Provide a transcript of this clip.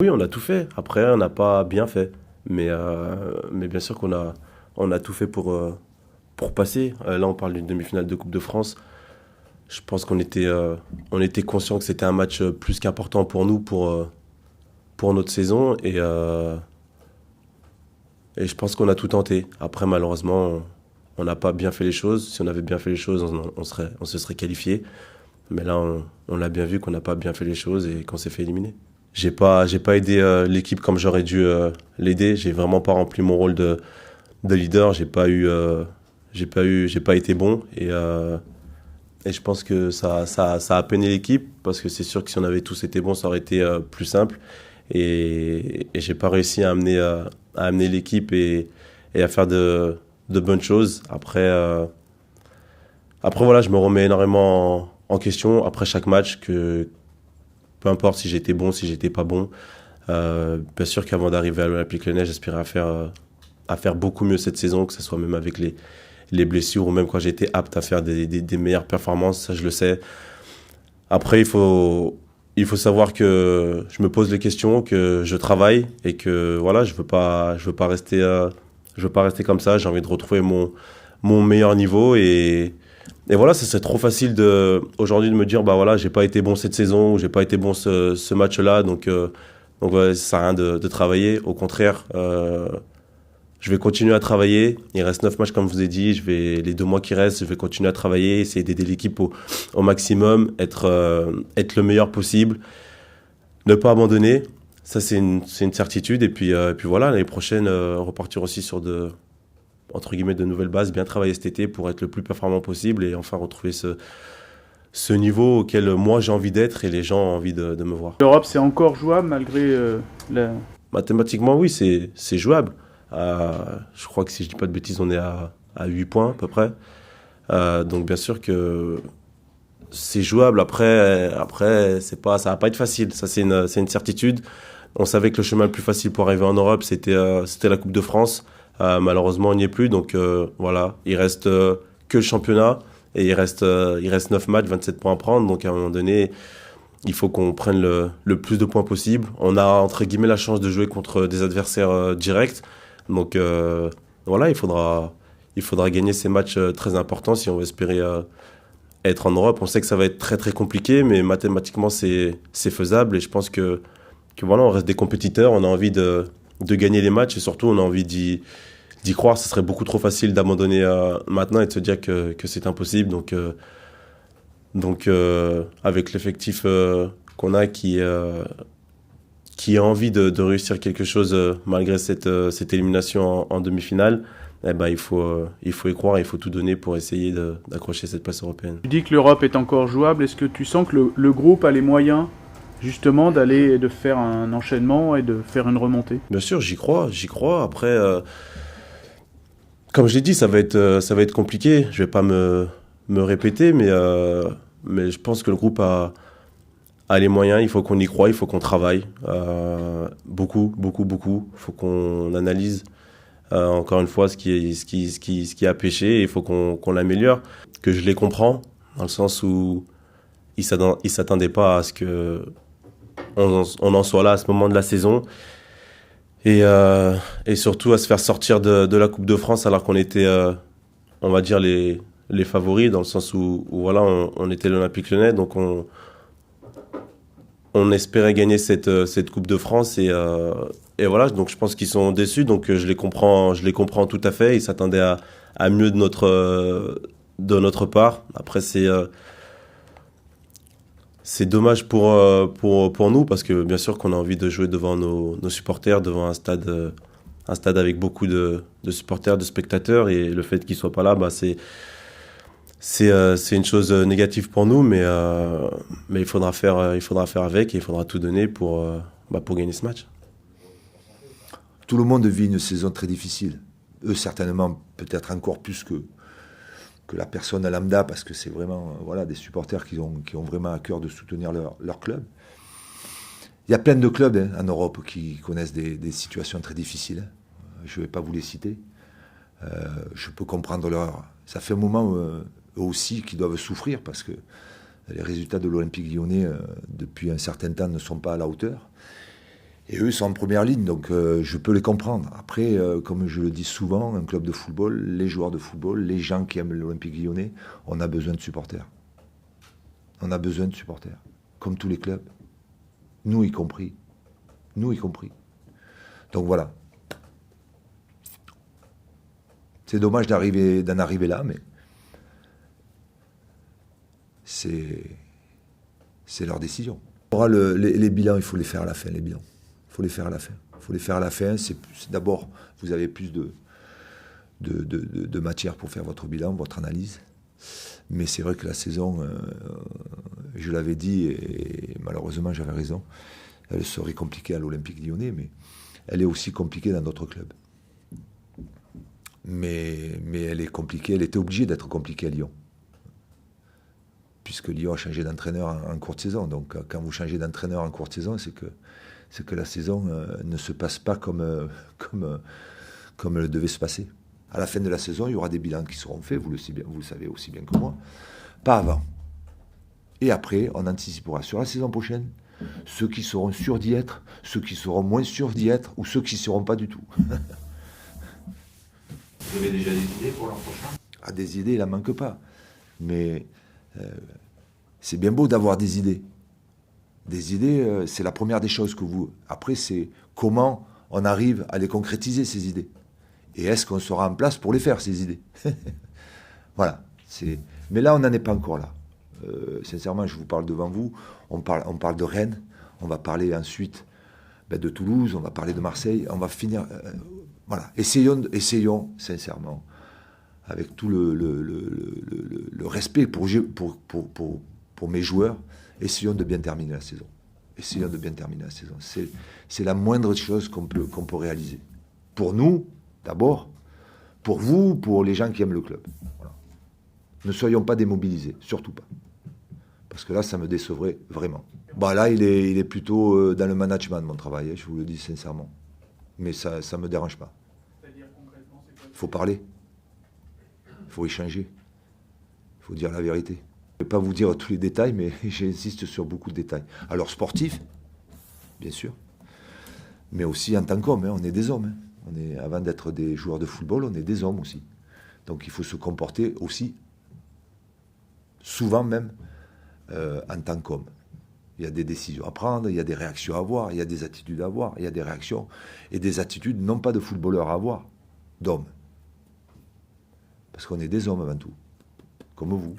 Oui, on a tout fait. Après, on n'a pas bien fait. Mais bien sûr on a tout fait pour passer. Là, on parle d'une demi-finale de Coupe de France. Je pense on était conscient que c'était un match plus qu'important pour nous, pour notre saison. Et je pense qu'on a tout tenté. Après, malheureusement, on n'a pas bien fait les choses. Si on avait bien fait les choses, on se serait qualifié. Mais là, on a bien vu qu'on n'a pas bien fait les choses et qu'on s'est fait éliminer. J'ai pas aidé l'équipe comme j'aurais dû l'aider. J'ai vraiment pas rempli mon rôle de leader. J'ai pas été bon. Et je pense que ça a peiné l'équipe parce que c'est sûr que si on avait tous été bons, ça aurait été plus simple. Et j'ai pas réussi à amener l'équipe et à faire de bonnes choses. Après voilà, je me remets énormément en question après chaque match que peu importe si j'étais bon, si j'étais pas bon. Bien sûr qu'avant d'arriver à l'Olympique Lyonnais, j'aspirais à faire beaucoup mieux cette saison, que ce soit même avec les blessures ou même quand j'étais apte à faire des meilleures performances, ça je le sais. Après, il faut savoir que je me pose les questions, que je travaille et que voilà, je veux pas rester comme ça. J'ai envie de retrouver mon meilleur niveau et voilà, c'est trop facile aujourd'hui de me dire bah voilà, j'ai pas été bon cette saison ou j'ai pas été bon ce match-là, donc ouais, ça sert à rien de travailler. Au contraire, je vais continuer à travailler. Il reste 9 matchs, comme je vous ai dit. Les 2 mois qui restent, je vais continuer à travailler, essayer d'aider l'équipe au maximum, être le meilleur possible, ne pas abandonner. Ça, c'est une certitude. Et puis voilà, l'année prochaine, repartir aussi sur entre guillemets, de nouvelles bases, bien travailler cet été pour être le plus performant possible et enfin retrouver ce niveau auquel moi j'ai envie d'être et les gens ont envie de me voir. L'Europe, c'est encore jouable malgré la... Mathématiquement, oui, c'est jouable. Je crois que si je dis pas de bêtises, on est à 8 points à peu près. Donc bien sûr que c'est jouable. Après ça va pas être facile. Ça, c'est une certitude. On savait que le chemin le plus facile pour arriver en Europe, c'était la Coupe de France. Malheureusement, on n'y est plus. Donc voilà, il reste que le championnat et il reste 9 matchs, 27 points à prendre. Donc à un moment donné, il faut qu'on prenne le plus de points possible. On a entre guillemets la chance de jouer contre des adversaires directs. Donc voilà, il faudra gagner ces matchs très importants si on veut espérer être en Europe. On sait que ça va être très très compliqué, mais mathématiquement c'est faisable et je pense que voilà, on reste des compétiteurs, on a envie de gagner les matchs et surtout on a envie d'y croire. Ce serait beaucoup trop facile d'abandonner maintenant et de se dire que c'est impossible. Donc avec l'effectif qu'on a qui a envie de réussir quelque chose malgré cette élimination en demi-finale, eh ben, il faut y croire, il faut tout donner pour essayer d'accrocher cette place européenne. Tu dis que l'Europe est encore jouable. Est-ce que tu sens que le groupe a les moyens justement d'aller et de faire un enchaînement et de faire une remontée? Bien sûr, j'y crois. Après, comme je l'ai dit, ça va être compliqué. Je vais pas me répéter, mais je pense que le groupe a les moyens. Il faut qu'on y croie, il faut qu'on travaille beaucoup, beaucoup, beaucoup. Il faut qu'on analyse encore une fois ce qui a péché et il faut qu'on l'améliore. Que je les comprends, dans le sens où ils s'attendaient pas à ce que on en soit là à ce moment de la saison. Et surtout à se faire sortir de la Coupe de France alors qu'on était, on va dire, les favoris, dans le sens où voilà, on était l'Olympique Lyonnais, donc on espérait gagner cette Coupe de France et voilà, donc je pense qu'ils sont déçus, donc je les comprends tout à fait. Ils s'attendaient à mieux de notre part. Après, c'est dommage pour nous parce que bien sûr qu'on a envie de jouer devant nos supporters, devant un stade avec beaucoup de supporters, de spectateurs et le fait qu'ils soient pas là, bah c'est une chose négative pour nous, mais il faudra faire avec et il faudra tout donner pour gagner ce match. Tout le monde vit une saison très difficile. Eux, certainement, peut-être encore plus que la personne lambda, parce que c'est vraiment voilà, des supporters qui ont vraiment à cœur de soutenir leur club. Il y a plein de clubs en Europe qui connaissent des situations très difficiles. Je ne vais pas vous les citer. Je peux comprendre Ça fait un moment, eux aussi, qu'ils doivent souffrir, parce que les résultats de l'Olympique Lyonnais, depuis un certain temps, ne sont pas à la hauteur. Et eux, ils sont en première ligne, donc je peux les comprendre. Après, comme je le dis souvent, un club de football, les joueurs de football, les gens qui aiment l'Olympique Lyonnais, on a besoin de supporters. On a besoin de supporters, comme tous les clubs. Nous y compris. Nous y compris. Donc voilà. C'est dommage d'en arriver là, mais c'est leur décision. Les bilans, il faut les faire à la fin, les bilans. Il faut les faire à la fin. Il faut les faire à la fin. D'abord, vous avez plus de matière pour faire votre bilan, votre analyse. Mais c'est vrai que la saison, je l'avais dit, et malheureusement j'avais raison, elle serait compliquée à l'Olympique Lyonnais, mais elle est aussi compliquée dans d'autres clubs. Mais elle est compliquée, elle était obligée d'être compliquée à Lyon. Puisque Lyon a changé d'entraîneur en courte saison. Donc quand vous changez d'entraîneur en courte saison, c'est que la saison ne se passe pas comme elle devait se passer. À la fin de la saison, il y aura des bilans qui seront faits, vous le savez aussi bien que moi. Pas avant. Et après, on anticipera sur la saison prochaine ceux qui seront sûrs d'y être, ceux qui seront moins sûrs d'y être, ou ceux qui ne seront pas du tout. Vous avez déjà des idées pour l'an prochain? Ah, des idées, il n'en manque pas. Mais c'est bien beau d'avoir des idées. Des idées, c'est la première des choses que vous... Après, c'est comment on arrive à les concrétiser, ces idées. Et est-ce qu'on sera en place pour les faire, ces idées? Voilà. Mais là, on n'en est pas encore là. Sincèrement, je vous parle devant vous. On parle de Rennes. On va parler ensuite de Toulouse. On va parler de Marseille. On va finir... voilà. Essayons, sincèrement, avec tout le respect pour mes joueurs, essayons de bien terminer la saison. Essayons de bien terminer la saison. C'est la moindre chose qu'on peut réaliser. Pour nous, d'abord, pour vous, pour les gens qui aiment le club. Voilà. Ne soyons pas démobilisés, surtout pas. Parce que là, ça me décevrait vraiment. Là, il est plutôt dans le management, mon travail, je vous le dis sincèrement. Mais ça ne me dérange pas. C'est-à-dire concrètement, c'est quoi? Il faut parler. Il faut échanger. Il faut dire la vérité. Je ne vais pas vous dire tous les détails, mais j'insiste sur beaucoup de détails. Alors, sportif, bien sûr. Mais aussi en tant qu'homme, on est des hommes. Avant d'être des joueurs de football, on est des hommes aussi. Donc il faut se comporter aussi, souvent même, en tant qu'homme. Il y a des décisions à prendre, il y a des réactions à avoir, il y a des attitudes à avoir, il y a des réactions et des attitudes, non pas de footballeurs à avoir, d'hommes. Parce qu'on est des hommes avant tout, comme vous.